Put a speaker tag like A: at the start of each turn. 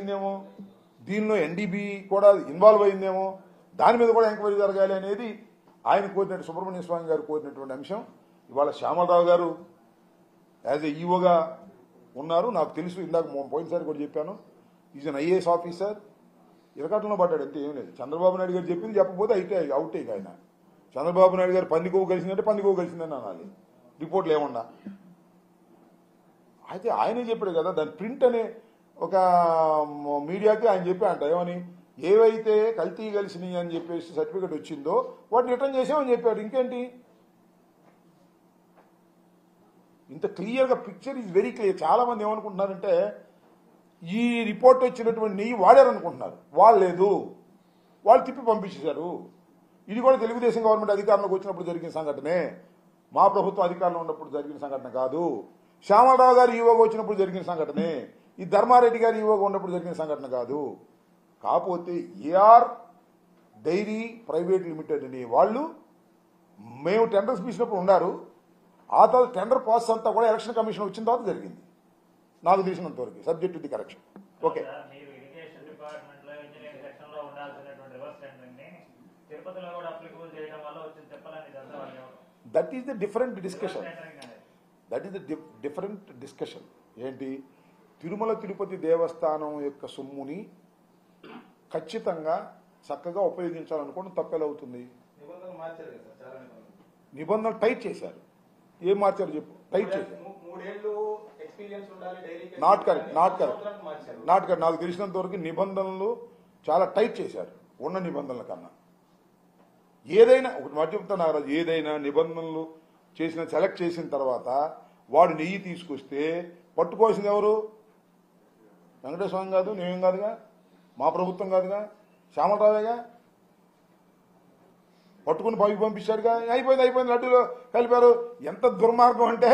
A: అయిందేమో, దీనిలో ఎన్డీబీ కూడా ఇన్వాల్వ్ అయిందేమో, దాని మీద కూడా ఎంక్వైరీ జరగాలి అనేది ఆయన కోరినట్టు సుబ్రహ్మణ్య స్వామి గారు కోరినటువంటి అంశం. ఇవాళ శ్యామలరావు గారు యాజ్ ఏ ఈఓగా ఉన్నారు. నాకు తెలుసు, ఇందాక పోయినసారి కూడా చెప్పాను. Is an IAS officer. ఇరకాటంలో పడ్డాడు అంతే, ఏం లేదు. చంద్రబాబు నాయుడు గారు చెప్పింది చెప్పకపోతే అవుటే ఆయన. చంద్రబాబు నాయుడు గారు పందికోవు కలిసిందంటే పందికోవు కలిసిందని అనాలి, రిపోర్ట్లు ఏమన్నా. అయితే ఆయనే చెప్పాడు కదా, దాని ప్రింట్ అనే ఒక మీడియాకి ఆయన చెప్పాడంట, ఏమని, ఏవైతే కల్తీ కలిసినాయి అని చెప్పేసి సర్టిఫికెట్ వచ్చిందో వాటిని రిటర్న్ చేసామని చెప్పాడు. ఇంకేంటి, ఇంత క్లియర్గా పిక్చర్ ఈజ్ వెరీ క్లియర్. చాలా మంది ఏమనుకుంటున్నారంటే ఈ రిపోర్ట్ వచ్చినటువంటి నెయ్యి వాడారనుకుంటున్నారు. వాళ్ళు లేదు, వాళ్ళు తిప్పి పంపించేశారు. ఇది కూడా తెలుగుదేశం గవర్నమెంట్ అధికారంలోకి వచ్చినప్పుడు జరిగిన సంఘటనే, మా ప్రభుత్వం అధికారంలో ఉన్నప్పుడు జరిగిన సంఘటన కాదు. శ్యామలరావు గారు ఈవోగా వచ్చినప్పుడు జరిగిన సంఘటనే, ఈ ధర్మారెడ్డి గారు ఈవోగా ఉన్నప్పుడు జరిగిన సంఘటన కాదు. కాకపోతే ఏఆర్ డైరీ ప్రైవేట్ లిమిటెడ్ అని వాళ్ళు మేము టెండర్స్ పిలిచినప్పుడు ఉన్నారు. ఆ తర్వాత టెండర్ ప్రాసెస్ అంతా కూడా ఎలక్షన్ కమిషన్ వచ్చిన తర్వాత జరిగింది, నాకు తెలిసినంత వరకు, subject to the correction. Okay, that is the different discussion. Different discussion ఏంటి, తిరుమల తిరుపతి దేవస్థానం యొక్క సొమ్ముని ఖచ్చితంగా చక్కగా ఉపయోగించాలనుకోవడం తప్పెలవుతుంది. నిబంధనలు టైట్ చేశారు. ఏం మార్చారు చెప్పు, టైట్ చేశారు. Not correct. నాకు తెలిసినంత వరకు నిబంధనలు చాలా టైట్ చేశారు ఉన్న నిబంధనల కన్నా. ఏదైనా ఒకటి మాట చెప్తాను నాగరాజు, ఏదైనా నిబంధనలు సెలెక్ట్ చేసిన తర్వాత వాడు నెయ్యి తీసుకొస్తే పట్టుకోవాల్సింది ఎవరు? వెంకటేశ్వర స్వామి కాదు, నేనేం కాదుగా, మా ప్రభుత్వం కాదుగా, శ్యామలరావేగా. పట్టుకుని పంపించాడుగా, అయిపోయింది లడ్డూలో కలిపారు. ఎంత దుర్మార్గం అంటే